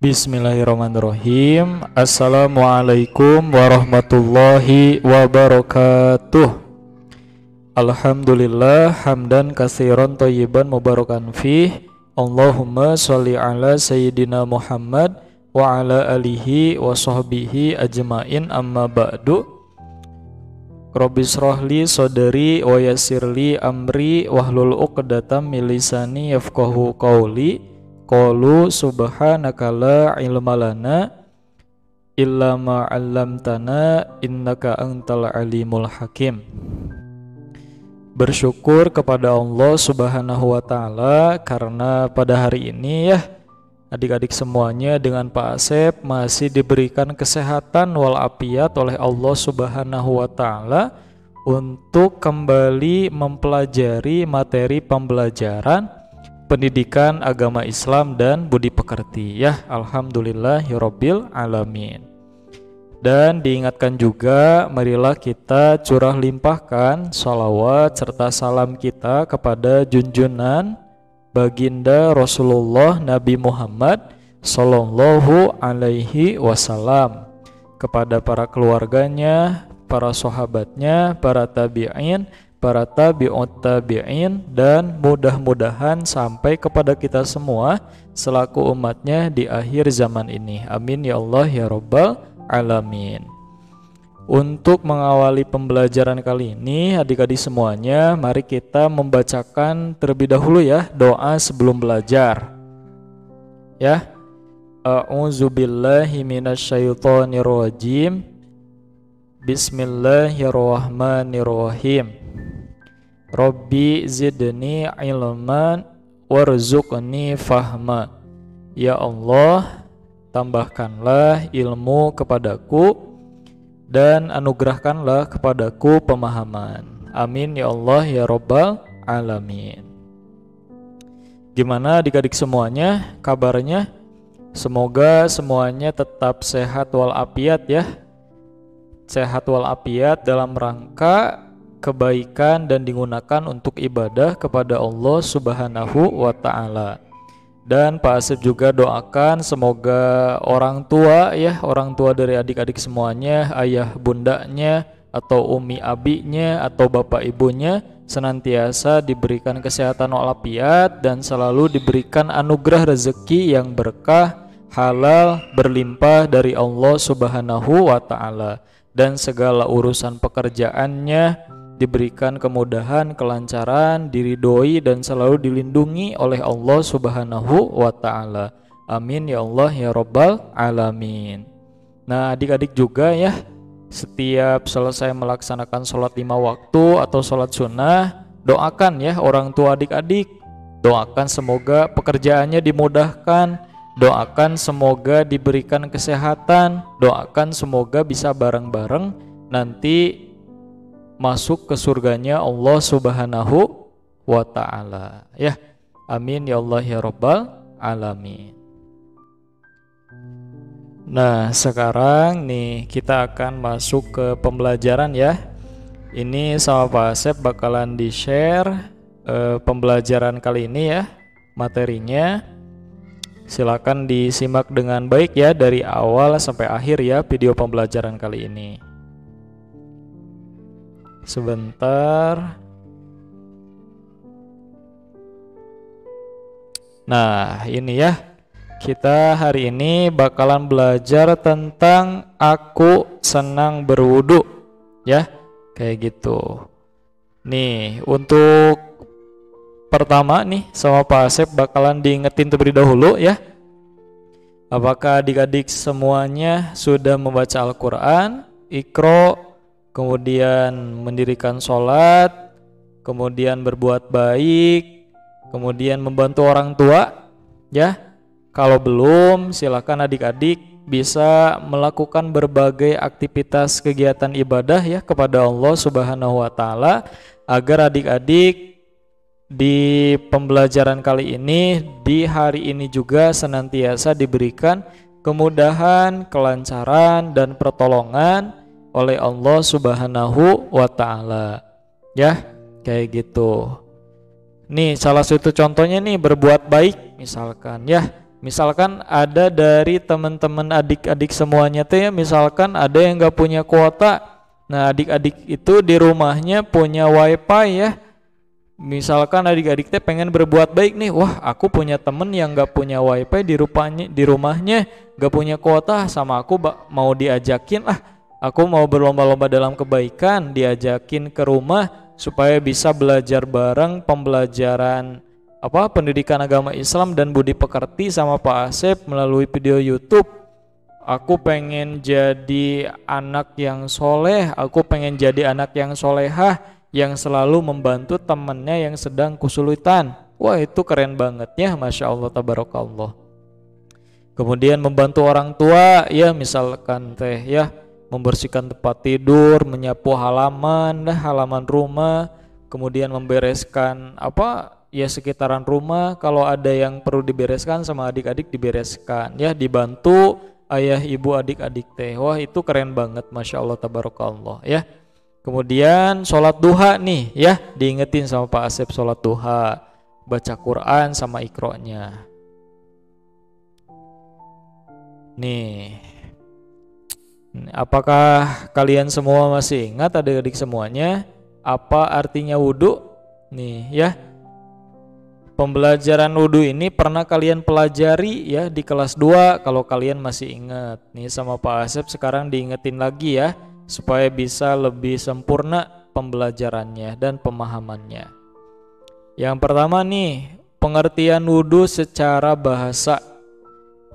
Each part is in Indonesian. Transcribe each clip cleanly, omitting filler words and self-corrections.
Bismillahirrahmanirrahim. Assalamualaikum warahmatullahi wabarakatuh. Alhamdulillah hamdan katsiran thayyiban mubarakan fih. Allahumma sholli ala sayyidina Muhammad wa ala alihi wa sahbihi ajmain, amma ba'du. Rabbi shrahli sadri wa yassirli amri wahlul 'uqdatam min lisani yafqahu qawli. Qalu subhanaka la ilma lana illa ma 'allamtana innaka antal alimul hakim. Bersyukur kepada Allah Subhanahu wa taala karena pada hari ini ya adik-adik semuanya dengan Pak Asep masih diberikan kesehatan walafiat oleh Allah Subhanahu wa taala untuk kembali mempelajari materi pembelajaran pendidikan agama Islam dan budi pekerti ya. Alhamdulillahirabbil alamin. Dan diingatkan juga, marilah kita curah limpahkan salawat serta salam kita kepada junjunan baginda Rasulullah Nabi Muhammad Sallallahu Alaihi Wasallam, kepada para keluarganya, para sahabatnya, para tabi'in, para tabi'ut tabi'in, dan mudah-mudahan sampai kepada kita semua selaku umatnya di akhir zaman ini. Amin ya Allah ya Rabbal alamin. Untuk mengawali pembelajaran kali ini, adik-adik semuanya, mari kita membacakan terlebih dahulu ya doa sebelum belajar. Ya. A'udzubillahi minasyaitonirrajim. Bismillahirrahmanirrahim. Rabbi zidni ilman warzuqni fahma. Ya Allah, tambahkanlah ilmu kepadaku dan anugerahkanlah kepadaku pemahaman. Amin ya Allah ya Rabbal alamin. Gimana adik-adik semuanya kabarnya? Semoga semuanya tetap sehat walafiat ya. Sehat walafiat dalam rangka kebaikan dan digunakan untuk ibadah kepada Allah Subhanahu wa ta'ala. Dan Pak Asep juga doakan semoga orang tua ya, orang tua dari adik-adik semuanya, ayah bundanya atau umi abinya atau bapak ibunya senantiasa diberikan kesehatan walafiat dan selalu diberikan anugerah rezeki yang berkah, halal, berlimpah dari Allah Subhanahu wa ta'ala, dan segala urusan pekerjaannya diberikan kemudahan, kelancaran, diridhoi dan selalu dilindungi oleh Allah Subhanahu wa ta'ala. Amin ya Allah ya Rabbal alamin. Nah adik-adik juga ya, setiap selesai melaksanakan sholat 5 waktu atau sholat sunnah, doakan ya orang tua adik-adik. Doakan semoga pekerjaannya dimudahkan, doakan semoga diberikan kesehatan, doakan semoga bisa bareng-bareng nanti masuk ke surganya Allah Subhanahu wa ta'ala ya. Amin ya Allah ya Rabbal alamin. Nah sekarang nih kita akan masuk ke pembelajaran ya. Ini sama Pak Asep bakalan di-share pembelajaran kali ini ya, materinya. Silakan disimak dengan baik ya dari awal sampai akhir ya video pembelajaran kali ini. Sebentar. Nah ini ya, kita hari ini bakalan belajar tentang aku senang berwudu ya, kayak gitu. Nih untuk pertama nih sama Pak Asep bakalan diingetin terlebih dahulu ya. Apakah adik-adik semuanya sudah membaca Al-Quran, Iqra, kemudian mendirikan sholat, kemudian berbuat baik, kemudian membantu orang tua ya? Kalau belum, silakan adik-adik bisa melakukan berbagai aktivitas kegiatan ibadah ya kepada Allah Subhanahu wa ta'ala, agar adik-adik di pembelajaran kali ini, di hari ini juga senantiasa diberikan kemudahan, kelancaran, dan pertolongan oleh Allah Subhanahu wa ta'ala ya, kayak gitu. Nih salah satu contohnya nih berbuat baik misalkan ya. Misalkan ada dari teman-teman adik-adik semuanya teh ya, misalkan ada yang nggak punya kuota. Nah, adik-adik itu di rumahnya punya wifi ya. Misalkan adik-adik teh pengen berbuat baik nih, wah aku punya temen yang nggak punya wifi di rumahnya nggak punya kuota, sama aku mau diajakin aku mau berlomba-lomba dalam kebaikan, diajakin ke rumah supaya bisa belajar bareng pembelajaran pendidikan agama Islam dan budi pekerti sama Pak Asep melalui video YouTube. Aku pengen jadi anak yang soleh, aku pengen jadi anak yang solehah yang selalu membantu temannya yang sedang kesulitan. Wah, itu keren banget ya, Masya Allah tabarakallah. Kemudian membantu orang tua ya, misalkan teh ya, membersihkan tempat tidur, menyapu halaman rumah, kemudian membereskan ya sekitaran rumah. Kalau ada yang perlu dibereskan sama adik-adik dibereskan ya, dibantu ayah ibu adik-adik teh. Wah, itu keren banget, Masya Allah tabarakallah ya. Kemudian sholat duha nih ya, diingetin sama Pak Asep sholat duha, baca Quran sama iqro'nya. Nih, apakah kalian semua masih ingat adik-adik semuanya apa artinya wudhu? Nih ya, pembelajaran wudhu ini pernah kalian pelajari ya di kelas 2 kalau kalian masih ingat. Nih sama Pak Asep sekarang diingetin lagi ya, supaya bisa lebih sempurna pembelajarannya dan pemahamannya. Yang pertama nih, pengertian wudhu secara bahasa.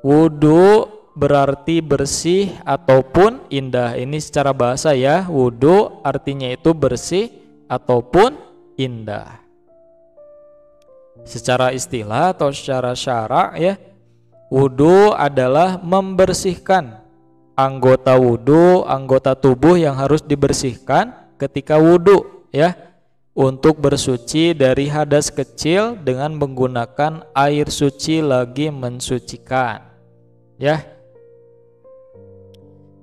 Wudhu berarti bersih ataupun indah. Ini secara bahasa ya, wudhu artinya itu bersih ataupun indah. Secara istilah atau secara syara ya, wudhu adalah membersihkan anggota wudhu, anggota tubuh yang harus dibersihkan ketika wudhu ya, untuk bersuci dari hadas kecil dengan menggunakan air suci lagi mensucikan ya.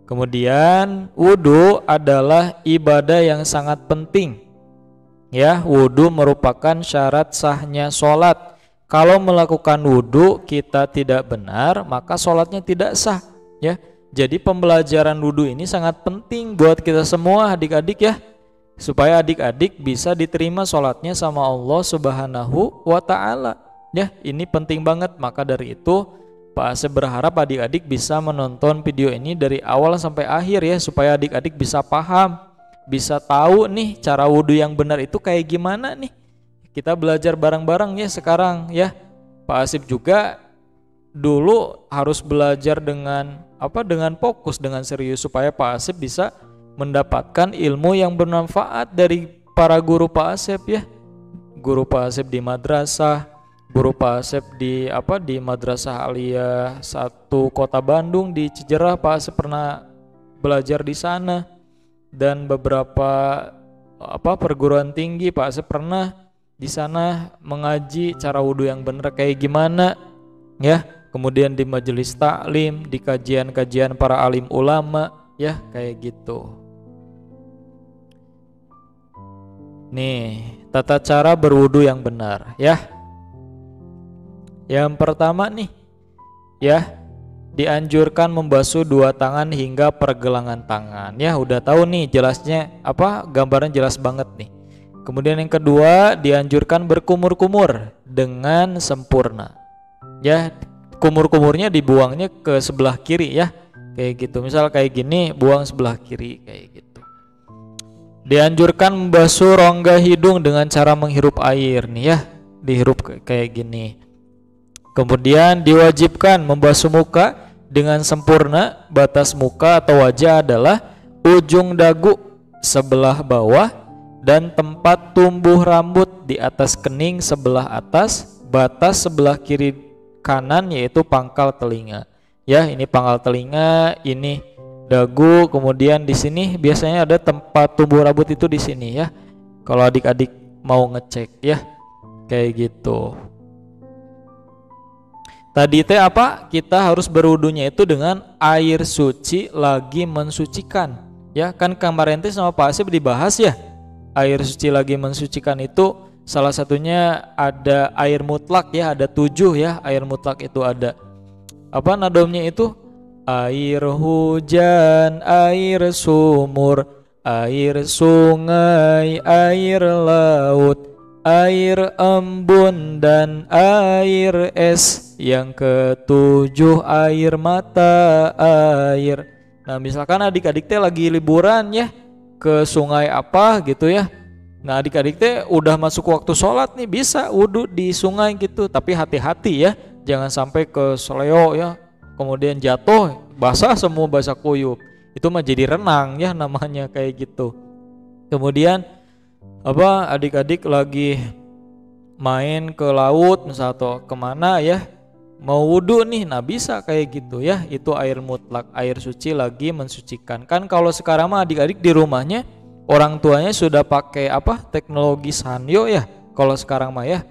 Kemudian wudhu adalah ibadah yang sangat penting ya. Wudhu merupakan syarat sahnya sholat. Kalau melakukan wudhu kita tidak benar, maka sholatnya tidak sah ya. Jadi pembelajaran wudhu ini sangat penting buat kita semua adik-adik ya, supaya adik-adik bisa diterima sholatnya sama Allah Subhanahu wa ta'ala ya. Ini penting banget. Maka dari itu Pak Asep berharap adik-adik bisa menonton video ini dari awal sampai akhir ya, supaya adik-adik bisa paham, bisa tahu nih cara wudhu yang benar itu kayak gimana nih. Kita belajar bareng-bareng ya sekarang ya. Pak Asep juga dulu harus belajar dengan fokus, dengan serius, supaya Pak Asep bisa mendapatkan ilmu yang bermanfaat dari para guru Pak Asep ya. Guru Pak Asep di madrasah, guru Pak Asep di Madrasah Aliyah 1 Kota Bandung di Cijerah, Pak Asep pernah belajar di sana, dan beberapa perguruan tinggi Pak Asep pernah di sana mengaji cara wudhu yang benar kayak gimana ya. Kemudian di majelis taklim, di kajian-kajian para alim ulama ya, kayak gitu. Nih, tata cara berwudu yang benar ya. Yang pertama nih ya, dianjurkan membasuh 2 tangan hingga pergelangan tangan ya. Udah tahu nih jelasnya gambarnya jelas banget nih. Kemudian yang kedua, dianjurkan berkumur-kumur dengan sempurna ya. Kumur-kumurnya dibuangnya ke sebelah kiri ya, kayak gitu. Misal kayak gini, buang sebelah kiri kayak gitu. Dianjurkan membasuh rongga hidung dengan cara menghirup air nih ya, dihirup kayak gini. Kemudian diwajibkan membasuh muka dengan sempurna. Batas muka atau wajah adalah ujung dagu sebelah bawah dan tempat tumbuh rambut di atas kening sebelah atas. Batas sebelah kiri kanan yaitu pangkal telinga ya. Ini pangkal telinga, ini dagu. Kemudian di sini biasanya ada tempat tumbuh rambut itu di sini ya, kalau adik-adik mau ngecek ya, kayak gitu. Tadi teh kita harus berwudunya itu dengan air suci lagi mensucikan ya. Kan kemarin teh sama Pak Asep dibahas ya, air suci lagi mensucikan itu salah satunya ada air mutlak ya, ada 7 ya air mutlak itu ada. apa nadomnya itu? Air hujan, air sumur, air sungai, air laut, air embun dan air es. Yang ketujuh air mata air. Nah misalkan adik-adik teh lagi liburan ya ke sungai apa gitu ya. Nah adik-adik teh udah masuk waktu sholat nih, bisa wudhu di sungai gitu. Tapi hati-hati ya, jangan sampai ke seleo ya, kemudian jatuh basah semua, basah kuyup. Itu mah jadi renang ya namanya kayak gitu. Kemudian apa adik-adik lagi main ke laut misal atau kemana ya, mau wudhu nih, nah bisa kayak gitu ya. Itu air mutlak, air suci lagi mensucikan. Kan kalau sekarang mah adik-adik di rumahnya orang tuanya sudah pakai apa, teknologi sanyo ya. Kalau sekarang mah ya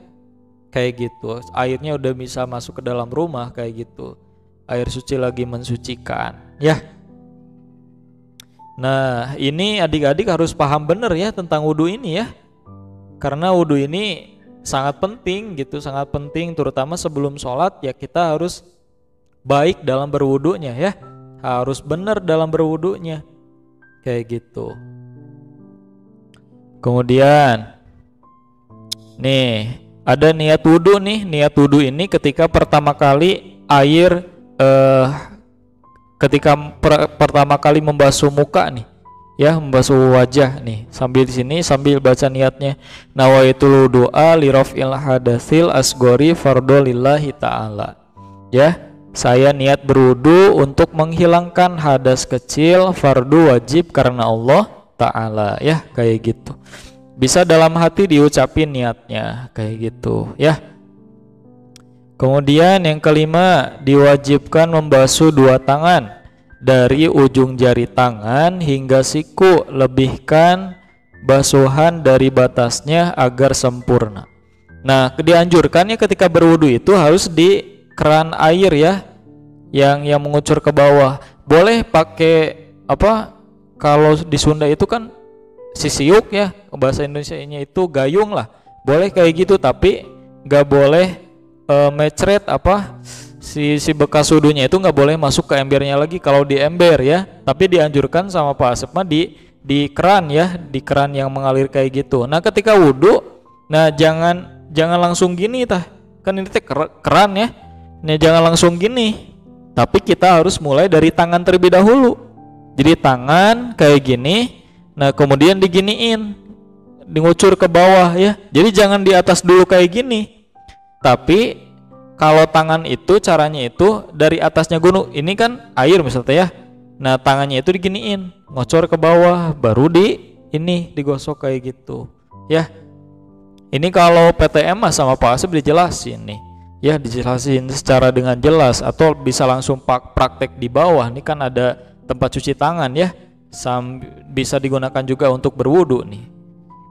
kayak gitu, airnya udah bisa masuk ke dalam rumah kayak gitu. Air suci lagi mensucikan ya. Nah ini adik-adik harus paham bener ya tentang wudhu ini ya. Karena wudhu ini sangat penting gitu, sangat penting terutama sebelum sholat ya. Kita harus baik dalam berwudunya ya, harus benar dalam berwudunya kayak gitu. Kemudian nih ada niat wudhu nih. Niat wudhu ini ketika pertama kali air ketika pertama kali membasuh muka nih ya, membasuh wajah nih. Sambil di sini sambil baca niatnya, nawaitul doa li raf'il hadatsil asgori fardhu lillahi ta'ala ya. Saya niat berwudu untuk menghilangkan hadas kecil fardu wajib karena Allah ta'ala ya, kayak gitu. Bisa dalam hati diucapin niatnya kayak gitu ya. Kemudian yang kelima, diwajibkan membasuh dua tangan dari ujung jari tangan hingga siku, lebihkan basuhan dari batasnya agar sempurna. Nah dianjurkannya ketika berwudu itu harus di keran air ya, yang mengucur ke bawah. Boleh pakai apa, kalau di Sunda itu kan sisiuk ya, bahasa Indonesianya itu gayung lah, boleh kayak gitu. Tapi nggak boleh mecret apa, si bekas wudunya itu nggak boleh masuk ke embernya lagi kalau di ember ya. Tapi dianjurkan sama Pak Asep mah di keran ya, di keran yang mengalir kayak gitu. Nah ketika wudu, nah jangan langsung gini tah, kan ini teh keran ya. Nah jangan langsung gini, tapi kita harus mulai dari tangan terlebih dahulu. Jadi tangan kayak gini, nah kemudian diginiin, ngucur ke bawah ya. Jadi jangan di atas dulu kayak gini. Tapi kalau tangan itu caranya itu dari atasnya gunung, ini kan air misalnya ya. Nah tangannya itu diginiin, ngocor ke bawah, baru ini digosok kayak gitu ya. Ini kalau PTM mah sama Pak Asep dijelasin nih ya, dijelasin secara dengan jelas. Atau bisa langsung praktek di bawah. Ini kan ada tempat cuci tangan ya, bisa digunakan juga untuk berwudu nih.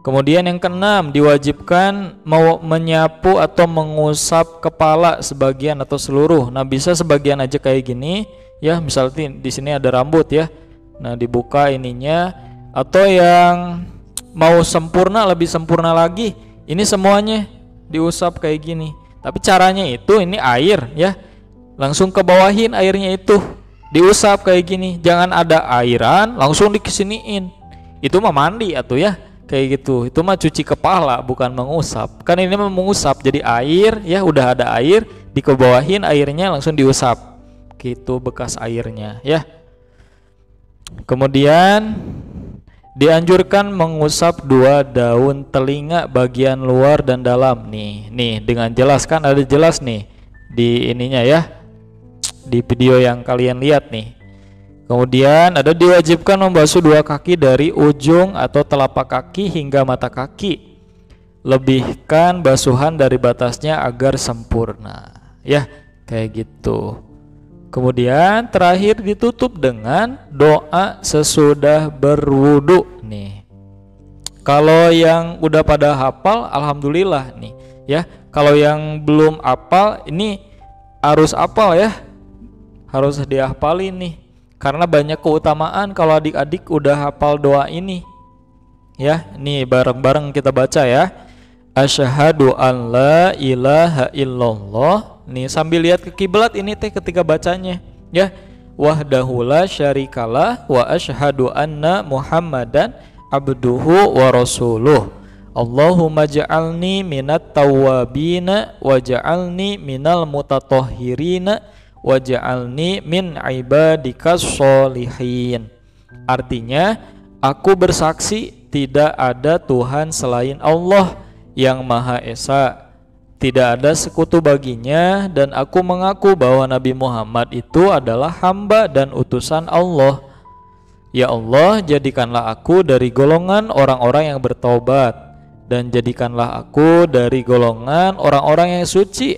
Kemudian yang keenam, diwajibkan mau menyapu atau mengusap kepala sebagian atau seluruh. Nah bisa sebagian aja kayak gini ya, misalnya di sini ada rambut ya, nah dibuka ininya. Atau yang mau sempurna, lebih sempurna lagi, ini semuanya diusap kayak gini. Tapi caranya itu ini air ya, langsung ke bawahin airnya itu, diusap kayak gini. Jangan ada airan langsung dikesiniin, itu mah mandi atuh ya kayak gitu. Itu mah cuci kepala bukan mengusap. Kan ini mah mengusap, jadi air ya, udah ada air dikebawahin airnya langsung diusap gitu bekas airnya ya. Kemudian dianjurkan mengusap dua daun telinga bagian luar dan dalam nih dengan jelas, kan ada jelas nih di ininya ya, di video yang kalian lihat nih. Kemudian ada diwajibkan membasuh dua kaki dari ujung atau telapak kaki hingga mata kaki, lebihkan basuhan dari batasnya agar sempurna ya, kayak gitu. Kemudian terakhir ditutup dengan doa sesudah berwudu nih. Kalau yang udah pada hafal alhamdulillah nih ya. Kalau yang belum hafal ini harus hafal ya, harus dihafalin nih. Karena banyak keutamaan kalau adik-adik udah hafal doa ini ya. Nih bareng-bareng kita baca ya. Asyhadu an la ilaha illallah. Nih sambil lihat ke kiblat ini teh ketika bacanya ya. Wahdahu la syarikalah wa asyhadu anna Muhammadan abduhu wa rasuluh. Allahumma ja'alni minat tawwabina wa ja'alni minal mutatahhirina wa ja'alni min ibadikas sholihin. Artinya, aku bersaksi tidak ada Tuhan selain Allah yang Maha Esa, tidak ada sekutu baginya, dan aku mengaku bahwa Nabi Muhammad itu adalah hamba dan utusan Allah. Ya Allah, jadikanlah aku dari golongan orang-orang yang bertaubat, dan jadikanlah aku dari golongan orang-orang yang suci,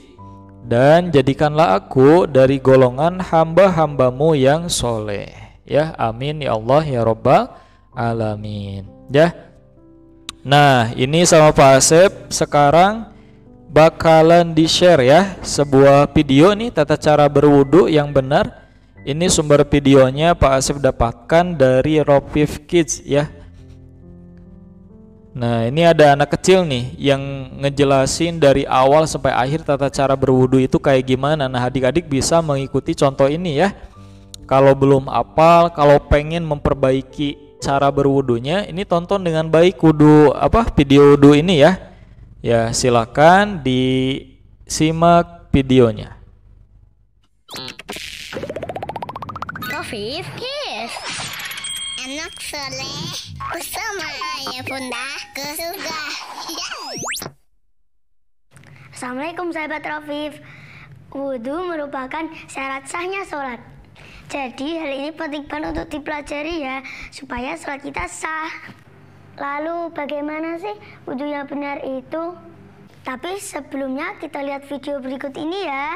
dan jadikanlah aku dari golongan hamba-hambamu yang soleh. Ya, amin ya Allah ya Rabbal alamin. Ya. Nah, ini sama Pak Asep sekarang bakalan di-share ya sebuah video nih tata cara berwudu yang benar. Ini sumber videonya Pak Asep dapatkan dari Ropif Kids ya. Nah, ini ada anak kecil nih yang ngejelasin dari awal sampai akhir tata cara berwudu itu kayak gimana. Nah, adik-adik bisa mengikuti contoh ini ya. Kalau belum hafal, kalau pengen memperbaiki cara berwudunya, ini tonton dengan baik video wudu ini ya. Ya, silakan disimak videonya. Rafif, yes. Anak soleh bersama ayah bunda ke surga. Assalamualaikum sahabat Rafif. Wudu merupakan syarat sahnya sholat. Jadi hal ini penting banget untuk dipelajari ya, supaya sholat kita sah. Lalu bagaimana sih wudu yang benar itu? Tapi sebelumnya kita lihat video berikut ini ya.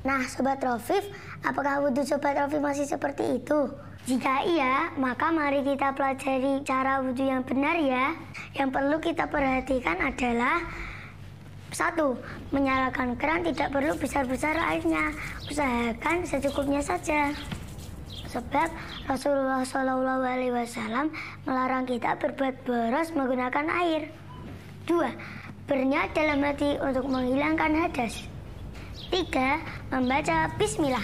Nah, Sobat Rafif, apakah wudhu Sobat Rafif masih seperti itu? Jika iya, maka mari kita pelajari cara wudhu yang benar ya. Yang perlu kita perhatikan adalah 1. Menyalakan keran tidak perlu besar-besar airnya. Usahakan secukupnya saja. Sebab Rasulullah SAW melarang kita berbuat boros menggunakan air. 2. Berniat dalam hati untuk menghilangkan hadas. 3. Membaca bismillah.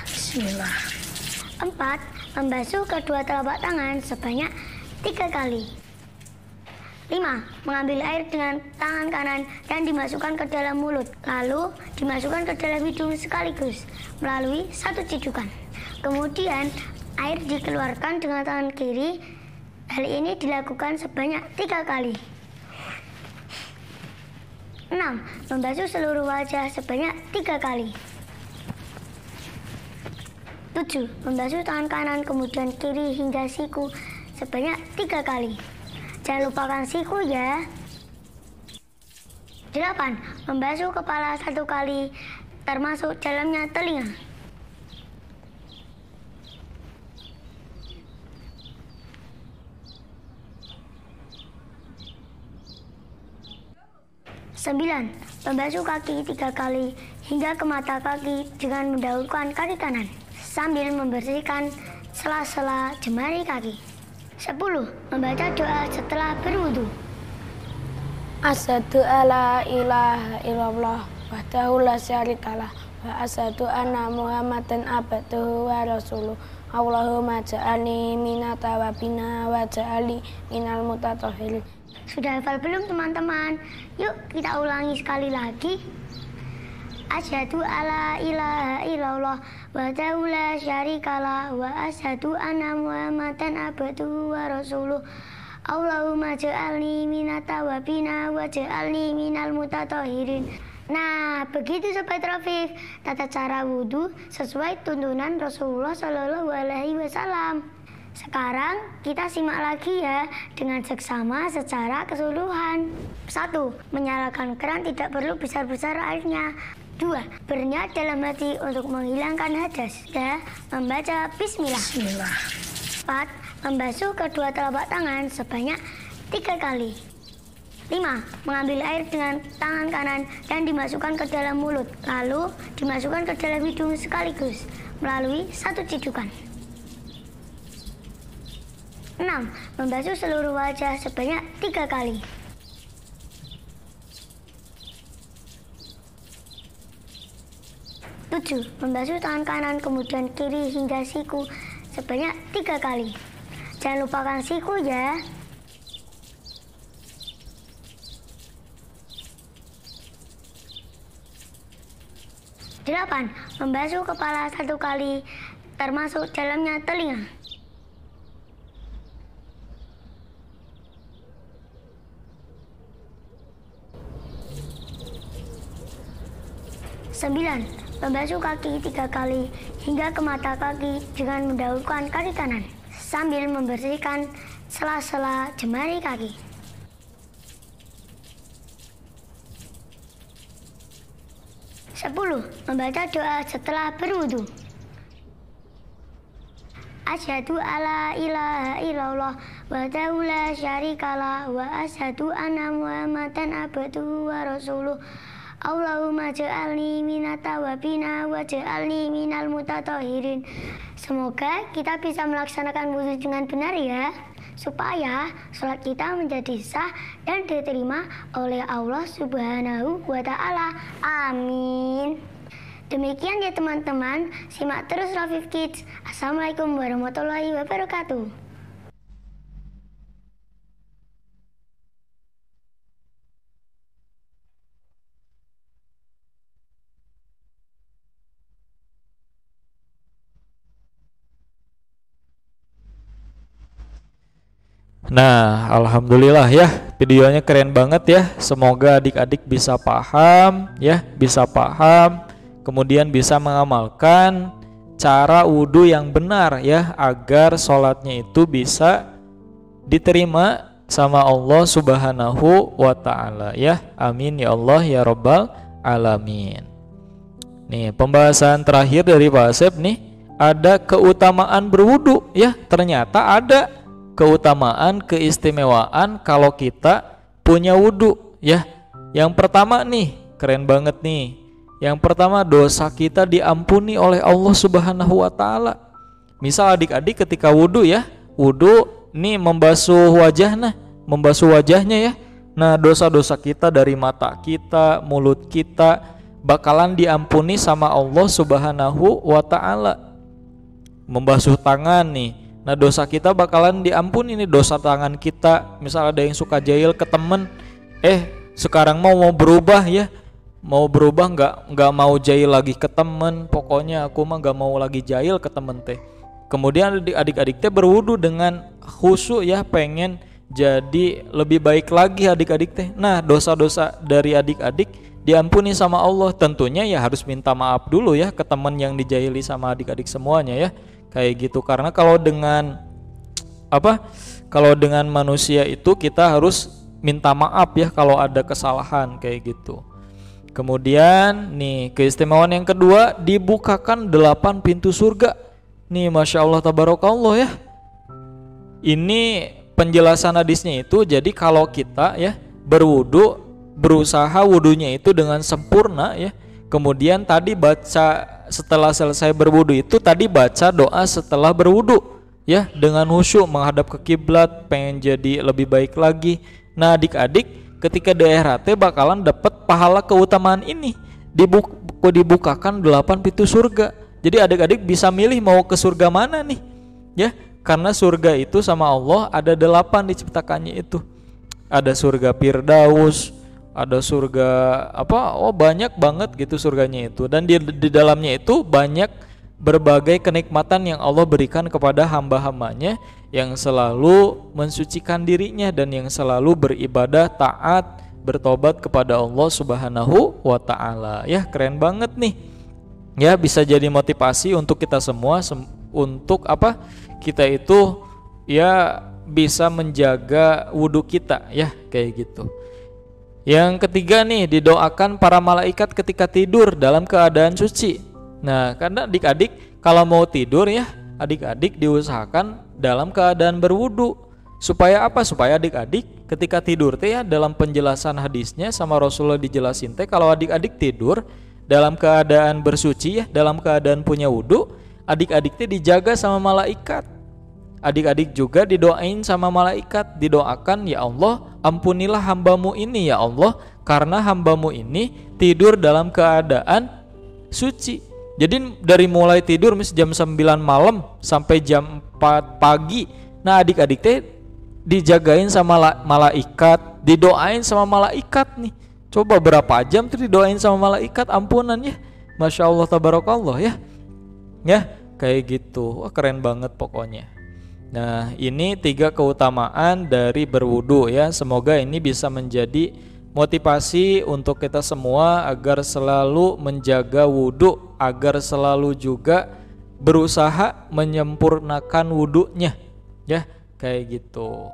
4. Membasuh kedua telapak tangan sebanyak 3 kali. 5. Mengambil air dengan tangan kanan dan dimasukkan ke dalam mulut, lalu dimasukkan ke dalam hidung sekaligus melalui 1 cidukan. Kemudian air dikeluarkan dengan tangan kiri. Hal ini dilakukan sebanyak 3 kali. 6. Membasuh seluruh wajah sebanyak 3 kali. 7. Membasuh tangan kanan kemudian kiri hingga siku sebanyak 3 kali. Jangan lupakan siku ya. 8. Membasuh kepala 1 kali termasuk dalamnya telinga. 9. Membasuh kaki 3 kali hingga ke mata kaki dengan mendahulukan kaki kanan sambil membersihkan sela-sela jemari kaki. 10. Membaca doa setelah berwudu. Asyhadu alla ilaha illallah wahdahu la syarikalah wa asyhadu anna Muhammadan abduhu wa rasuluh. Allahumma ja'alni minat tawabina wa ja'alni minal mutatahhirin. Sudah hafal belum teman-teman? Yuk kita ulangi sekali lagi. Asyhadu alla ilaha illallah wahdahu la syarikalah wa asyhadu anna Muhammadan abduhu wa rasuluh. Allahumma ja'alni minat tawabina wa ja'alni minal mutatahhirin. Nah, begitu Sobat Rafif, tata cara wudhu sesuai tuntunan Rasulullah SAW. Sekarang kita simak lagi ya dengan seksama secara keseluruhan. 1. Menyalakan keran tidak perlu besar-besar airnya. 2. Berniat dalam hati untuk menghilangkan hadas. 3. Membaca bismillah. 4. Membasuh kedua telapak tangan sebanyak 3 kali. 5. Mengambil air dengan tangan kanan dan dimasukkan ke dalam mulut, lalu dimasukkan ke dalam hidung sekaligus melalui satu cidukan. 6. Membasuh seluruh wajah sebanyak 3 kali. 7. Membasuh tangan kanan kemudian kiri hingga siku sebanyak 3 kali. Jangan lupakan siku ya. 8. Membasuh kepala 1 kali termasuk dalamnya telinga. 9. Membasuh kaki 3 kali hingga ke mata kaki dengan mendahulukan kaki kanan sambil membersihkan sela-sela jemari kaki. 10. Membaca doa setelah berwudu. Asyhadu alla ilaha illallah wahdahu la syarikalah wa asyhadu anna Muhammadan abduhu wa rasuluh. Allahumma ja'alni minat tawabina wa ja'alni minal mutatahhirin. Semoga kita bisa melaksanakan wudu dengan benar ya, supaya sholat kita menjadi sah dan diterima oleh Allah Subhanahu wa Ta'ala. Amin. Demikian ya teman-teman, simak terus Rafif Kids. Assalamualaikum warahmatullahi wabarakatuh. Nah, alhamdulillah ya, videonya keren banget ya. Semoga adik-adik bisa paham ya, kemudian bisa mengamalkan cara wudhu yang benar ya, agar sholatnya itu bisa diterima sama Allah Subhanahu wa Ta'ala ya. Amin ya Allah ya Rabbal Alamin. Nih, pembahasan terakhir dari Pak Asep nih, ada keutamaan berwudhu ya. Ternyata ada keutamaan, keistimewaan kalau kita punya wudhu ya. Yang pertama nih, keren banget nih. Yang pertama, dosa kita diampuni oleh Allah Subhanahu wa Ta'ala. Misal adik-adik ketika wudhu ya, wudhu nih membasuh wajahnya ya. Nah, dosa-dosa kita dari mata kita, mulut kita bakalan diampuni sama Allah Subhanahu wa Ta'ala. Membasuh tangan nih, nah dosa kita bakalan diampuni nih, dosa tangan kita. Misal ada yang suka jahil ke temen, sekarang mau berubah ya, nggak mau jahil lagi ke temen, pokoknya aku mah nggak mau lagi jahil ke temen teh. Kemudian adik-adik teh berwudu dengan khusyuk ya, pengen jadi lebih baik lagi adik-adik teh. Nah, dosa-dosa dari adik-adik diampuni sama Allah. Tentunya ya harus minta maaf dulu ya ke temen yang dijahili sama adik-adik semuanya ya. Kayak gitu, karena kalau dengan manusia itu kita harus minta maaf ya kalau ada kesalahan kayak gitu. Kemudian nih, keistimewaan yang kedua, dibukakan 8 pintu surga. Nih, Masya Allah tabarakallah ya. Ini penjelasan hadisnya itu, jadi kalau kita ya berwudu, berusaha wudunya itu dengan sempurna ya. Kemudian tadi baca, setelah selesai berwudu itu tadi baca doa setelah berwudu ya, dengan khusyuk menghadap ke kiblat, pengen jadi lebih baik lagi. Nah, adik-adik ketika di akhirat bakalan dapat pahala keutamaan ini, dibukakan 8 pintu surga. Jadi adik-adik bisa milih mau ke surga mana nih ya, karena surga itu sama Allah ada 8 diciptakannya itu. Ada surga Firdaus, ada surga banyak banget gitu surganya itu. Dan di dalamnya itu banyak berbagai kenikmatan yang Allah berikan kepada hamba-hambanya yang selalu mensucikan dirinya dan yang selalu beribadah, taat, bertobat kepada Allah Subhanahu wa Ta'ala ya. Keren banget nih ya, bisa jadi motivasi untuk kita semua untuk kita itu ya bisa menjaga wudhu kita ya, kayak gitu. Yang ketiga nih, didoakan para malaikat ketika tidur dalam keadaan suci. Nah, karena adik-adik kalau mau tidur ya, adik-adik diusahakan dalam keadaan berwudu. Supaya apa? Supaya adik-adik ketika tidur teh ya, dalam penjelasan hadisnya sama Rasulullah dijelasin teh, kalau adik-adik tidur dalam keadaan bersuci ya, dalam keadaan punya wudhu, adik-adik teh dijaga sama malaikat. Adik-adik juga didoain sama malaikat, didoakan, ya Allah ampunilah hambamu ini ya Allah, karena hambamu ini tidur dalam keadaan suci. Jadi dari mulai tidur jam 9 malam sampai jam 4 pagi, nah adik-adik teh dijagain sama malaikat, didoain sama malaikat nih. Coba berapa jam tuh didoain sama malaikat ampunan ya. Masya Allah tabarakallah ya. Ya kayak gitu. Wah keren banget pokoknya. Nah ini 3 keutamaan dari berwudu ya. Semoga ini bisa menjadi motivasi untuk kita semua agar selalu menjaga wudu, agar selalu juga berusaha menyempurnakan wudunya ya. Kayak gitu.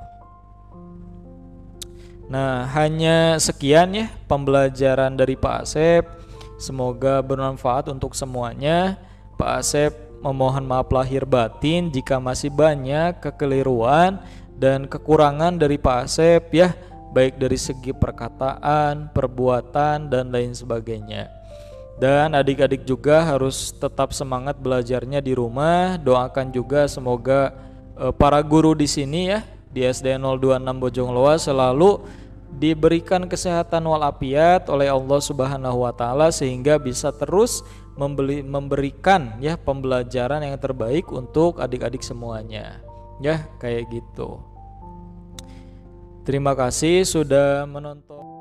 Nah hanya sekian ya pembelajaran dari Pak Asep. Semoga bermanfaat untuk semuanya. Pak Asep memohon maaf lahir batin jika masih banyak kekeliruan dan kekurangan dari Pak Asep ya, baik dari segi perkataan, perbuatan dan lain sebagainya. Dan adik-adik juga harus tetap semangat belajarnya di rumah. Doakan juga semoga para guru di sini ya di SD 026 Bojongloa selalu diberikan kesehatan walafiat oleh Allah Subhanahu wa taala sehingga bisa terus memberikan ya pembelajaran yang terbaik untuk adik-adik semuanya. Ya, kayak gitu. Terima kasih sudah menonton.